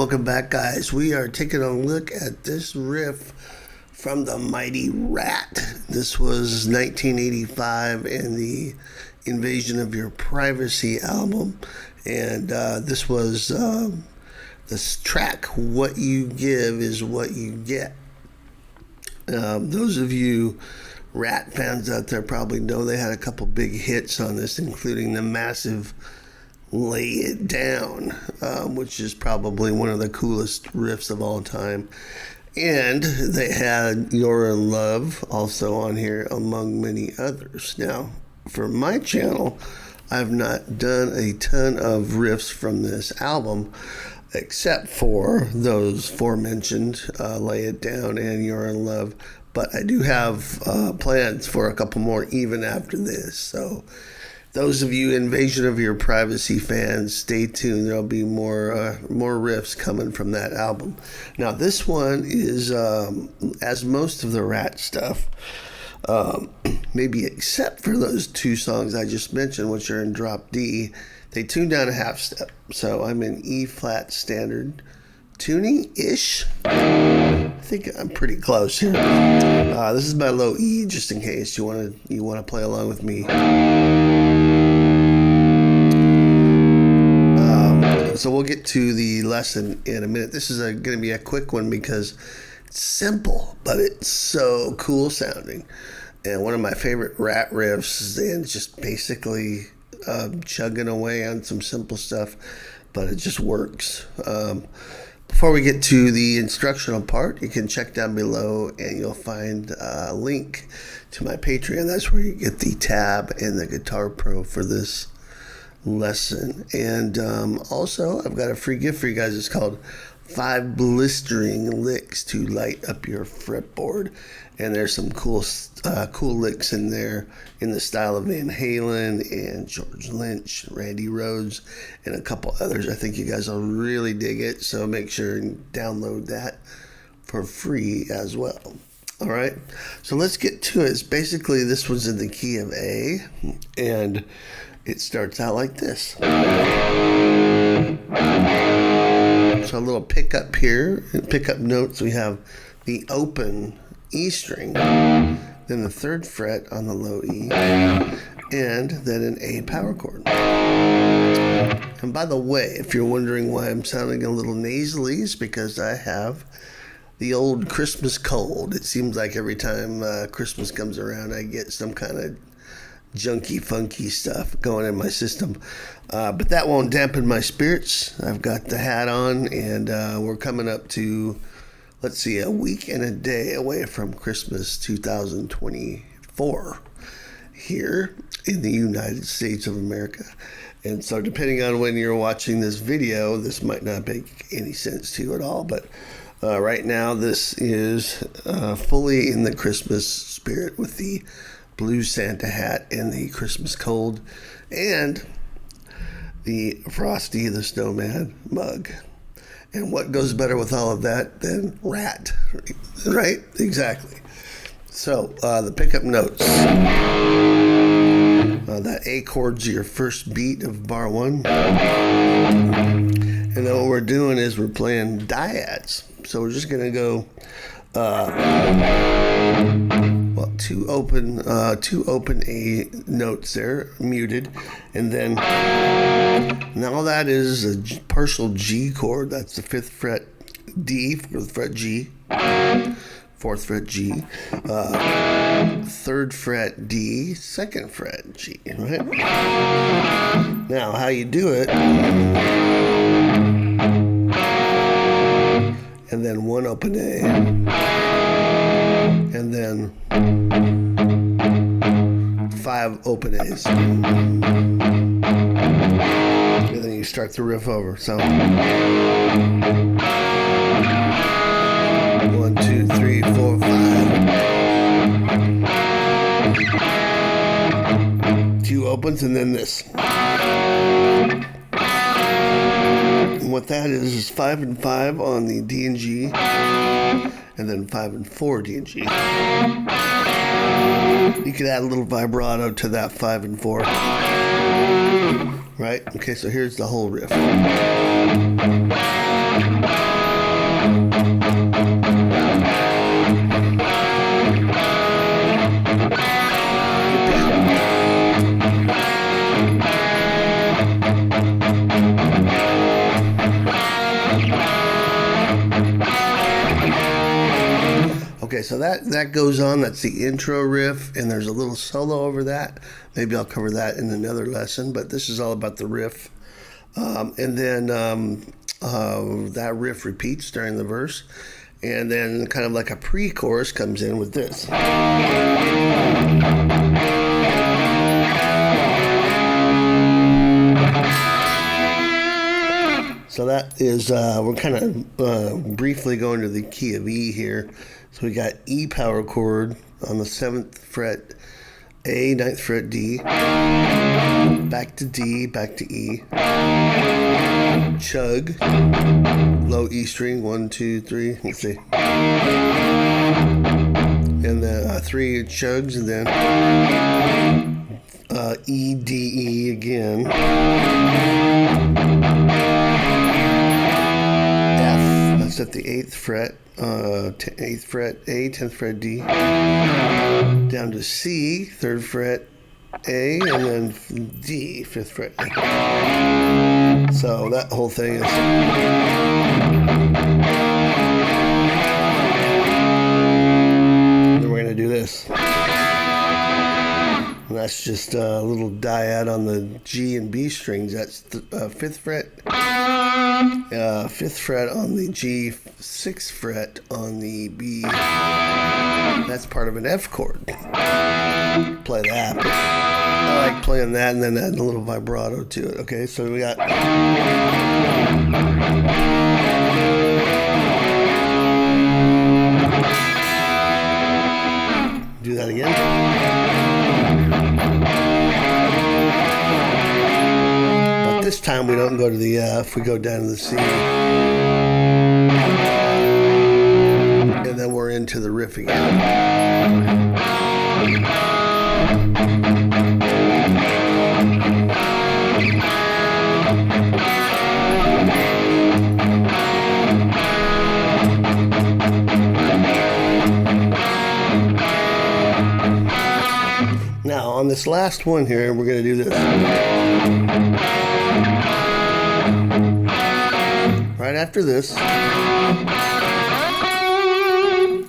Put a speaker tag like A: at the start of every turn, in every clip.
A: welcome back, guys. We are taking a look at this riff from the mighty Ratt. This was 1985 in the Invasion of Your Privacy album, and this was this track, What You Give Is What You Get. Those of you Ratt fans out there probably know they had a couple big hits on this, including the massive Lay It Down, which is probably one of the coolest riffs of all time. And they had You're in Love also on here, among many others. Now, for my channel, I've not done a ton of riffs from this album, except for those aforementioned, Lay It Down and You're in Love. But I do have plans for a couple more even after this. So those of you Invasion of Your Privacy fans, stay tuned. There'll be more riffs coming from that album. Now, this one is, as most of the Ratt stuff, maybe except for those two songs I just mentioned, which are in drop D, they tune down a half step. So I'm in E flat standard tuning-ish. I think I'm pretty close here. This is my low E, just in case you want to play along with me. So we'll get to the lesson in a minute. This is going to be a quick one because it's simple, but it's so cool sounding. And one of my favorite Ratt riffs, and it's just basically chugging away on some simple stuff, but it just works. Before we get to the instructional part, you can check down below and you'll find a link to my Patreon. That's where you get the tab and the Guitar Pro for this lesson. And also, I've got a free gift for you guys. It's called 5 Blistering Licks to Light Up Your Fretboard. And there's some cool licks in there in the style of Van Halen and George Lynch, Randy Rhoads, and a couple others. I think you guys will really dig it, so make sure and download that for free as well. All right, so let's get to it. It's basically, this one's in the key of A, and it starts out like this. So a little pickup here, pickup notes. We have the open E string, then the 3rd fret on the low E, and then an A power chord. And by the way, if you're wondering why I'm sounding a little nasally, it's because I have the old Christmas cold. It seems like every time Christmas comes around, I get some kind of junky, funky stuff going in my system. But that won't dampen my spirits. I've got the hat on, and we're coming up to, let's see, a week and a day away from Christmas 2024 here in the United States of America. And so depending on when you're watching this video, this might not make any sense to you at all. But right now, this is fully in the Christmas spirit with the blue Santa hat and the Christmas cold and the Frosty the Snowman mug. And what goes better with all of that than Ratt, right? Exactly. So the pickup notes. That A chord's your first beat of bar 1. And then what we're doing is we're playing dyads. So we're just going to go, two open A notes there, muted, and then now that is a partial G chord. That's the 5th fret D, 4th fret G, 4th fret G, 3rd fret D, 2nd fret G. Right? Now, how you do it? And then 1 open A, and then 5 open A's. And then you start the riff over. So 1, 2, 3, 4, 5. 2 opens and then this. And what that is 5 and 5 on the D and G, and then 5 and 4 D and G. You could add a little vibrato to that 5 and 4. Right? Okay, so here's the whole riff. Okay, so that goes on. That's the intro riff, and there's a little solo over that. Maybe I'll cover that in another lesson, but this is all about the riff. And then that riff repeats during the verse, and then kind of like a pre-chorus comes in with this. So that is, we're kind of briefly going to the key of E here. So we got E power chord on the 7th fret, A, 9th fret, D, back to D, back to E, chug, low E string, 1, 2, 3, let's see. And then 3 chugs, and then E, D, E again. F, that's at the 8th fret. 8th fret A, 10th fret D, down to C, 3rd fret A, and then D, 5th fret A. So that whole thing is. Then we're going to do this. And that's just a little dyad on the G and B strings. That's the 5th fret. 5th fret on the G, 6th fret on the B. That's part of an F chord. Play that. But I like playing that and then adding a little vibrato to it. Okay, so we got. Do that again. This time we don't go to the F, we go down to the C. And then we're into the riff again. Now on this last one here, we're going to do this. Right after this,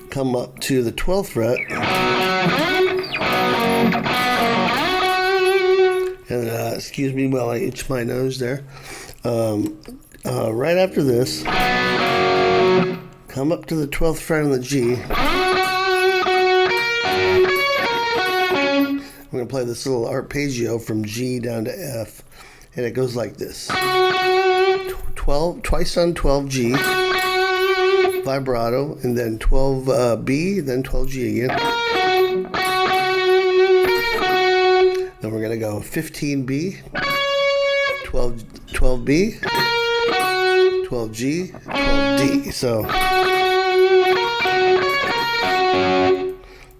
A: come up to the 12th fret, and excuse me while I itch my nose there. Right after this, come up to the 12th fret on the G. I'm going to play this little arpeggio from G down to F, and it goes like this. 12, twice on 12G, vibrato, and then 12B, then 12G again. Then we're going to go 15B, 12B, 12G, 12D. So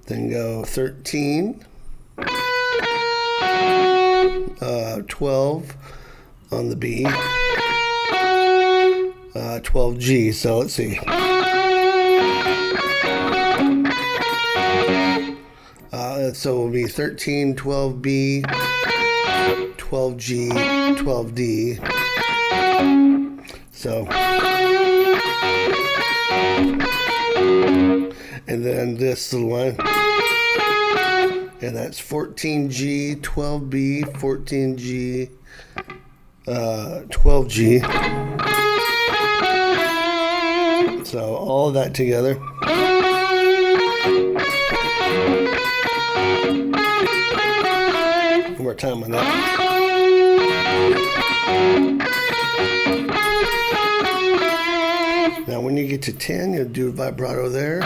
A: then go 13, 12 on the B, 12G. So let's see. So it will be 13, 12B, 12G, 12D. So, and then this little one, and that's 14G, 12B, 14G, 12G. So all of that together. One more time on that. Now when you get to 10, you'll do a vibrato there.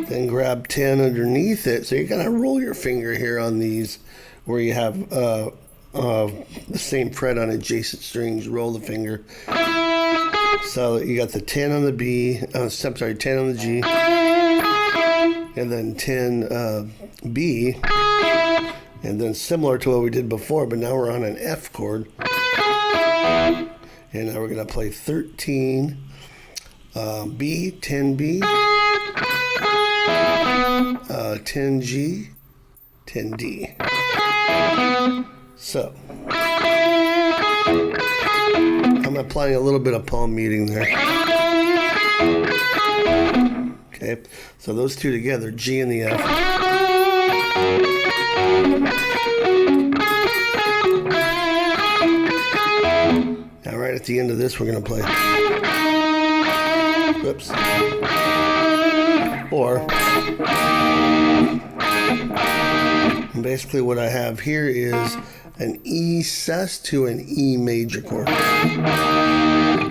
A: Then grab 10 underneath it. So you're going to roll your finger here on these where you have the same fret on adjacent strings. Roll the finger. So you got the 10 on the B, 10 on the G, and then 10 B, and then similar to what we did before, but now we're on an F chord, And now we're going to play 13 B, 10B, 10G, 10D. So I'm applying a little bit of palm muting there. Okay, so those two together, G and the F. Now right at the end of this, we're going to play. Whoops. Or basically what I have here is an E sus to an E major chord,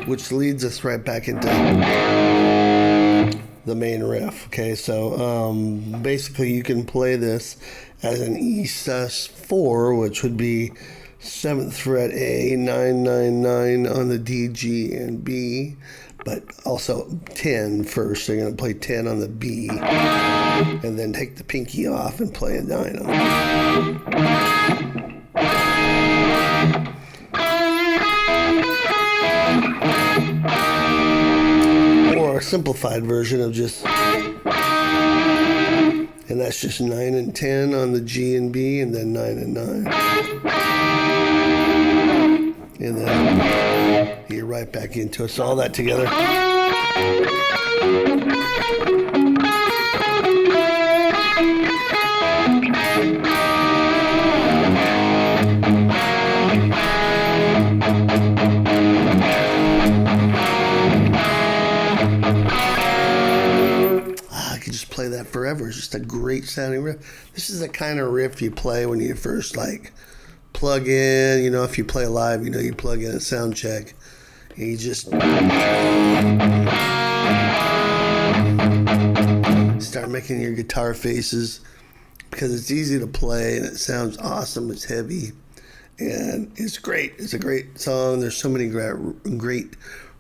A: which leads us right back into the main riff. Okay, so basically you can play this as an E sus 4, which would be 7th fret A, 9, 9, 9 on the D, G, and B, but also 10 first. So you're going to play 10 on the B, and then take the pinky off and play a 9 on the B. Or a simplified version of just, and that's just 9 and 10 on the G and B, and then 9 and 9. And then you're right back into it. So all that together. I could just play that forever. It's just a great sounding riff. This is the kind of riff you play when you first plug in, if you play live, you plug in a sound check and you just start making your guitar faces, because it's easy to play and it sounds awesome. It's heavy and it's great. It's a great song. There's so many great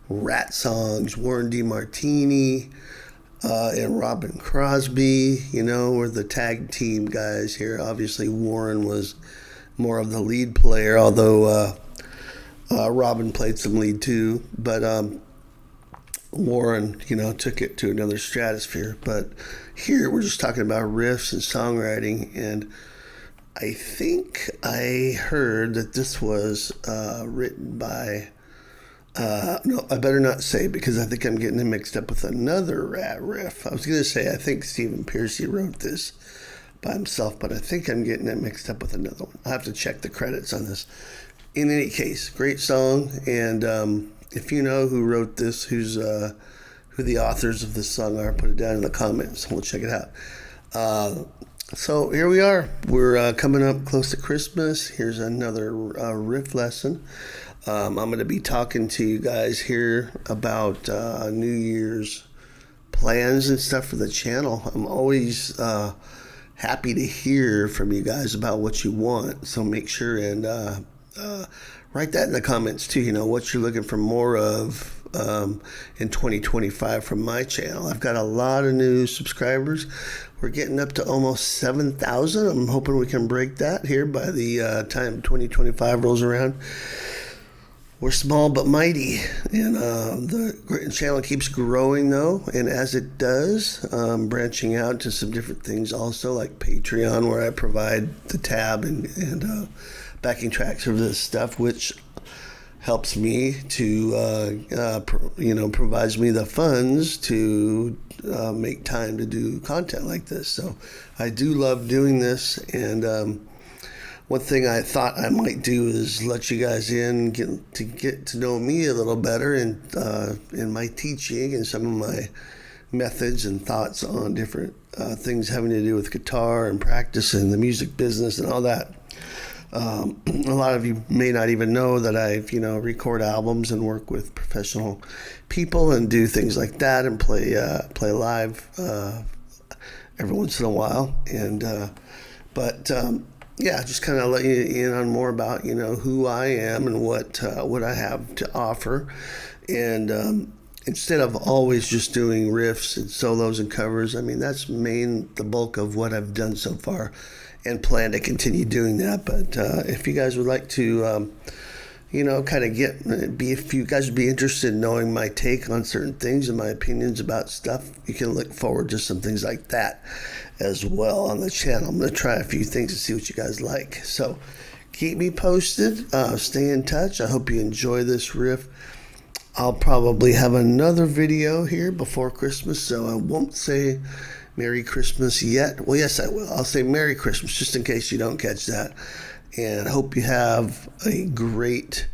A: Ratt songs. Warren DeMartini and Robin Crosby, were the tag team guys here. Obviously Warren was more of the lead player, although Robin played some lead too. But Warren, took it to another stratosphere. But here we're just talking about riffs and songwriting, and I think I heard that this was written by, no, I better not say, because I think I'm getting it mixed up with another Ratt riff. I was going to say I think Stephen Pearcy wrote this by himself, but I think I'm getting it mixed up with another one. I'll have to check the credits on this. In any case, great song, and if you know who wrote this, who the authors of this song are, put it down in the comments. We'll check it out. So here we are. We're coming up close to Christmas. Here's another riff lesson. I'm going to be talking to you guys here about New Year's plans and stuff for the channel. I'm always happy to hear from you guys about what you want, so make sure and write that in the comments too, what you're looking for more of in 2025 from my channel. I've got a lot of new subscribers. We're getting up to almost 7,000. I'm hoping we can break that here by the time 2025 rolls around. We're small but mighty, and the channel keeps growing though, and as it does, branching out to some different things also, like Patreon, where I provide the tab and backing tracks for this stuff, which helps me to, provides me the funds to make time to do content like this. So I do love doing this, and one thing I thought I might do is let you guys in, get to know me a little better, and in my teaching and some of my methods and thoughts on different things having to do with guitar and practice and the music business and all that. A lot of you may not even know that I, record albums and work with professional people and do things like that and play live every once in a while. And just kind of let you in on more about who I am and what I have to offer. And instead of always just doing riffs and solos and covers, that's the bulk of what I've done so far, and plan to continue doing that. But if you guys would like to kind of if you guys would be interested in knowing my take on certain things and my opinions about stuff, you can look forward to some things like that as well on the channel. I'm going to try a few things and see what you guys like. So keep me posted. Stay in touch. I hope you enjoy this riff. I'll probably have another video here before Christmas, so I won't say Merry Christmas yet. Well, yes, I will. I'll say Merry Christmas just in case you don't catch that. And I hope you have a great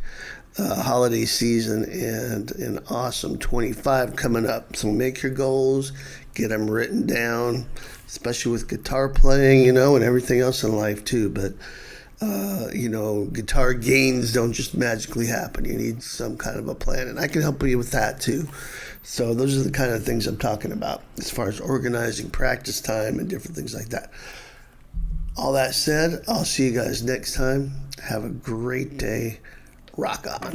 A: holiday season and an awesome 25 coming up. So make your goals, get them written down, especially with guitar playing, and everything else in life too. But, guitar gains don't just magically happen. You need some kind of a plan, and I can help you with that too. So those are the kind of things I'm talking about as far as organizing practice time and different things like that. All that said, I'll see you guys next time. Have a great day. Rock on.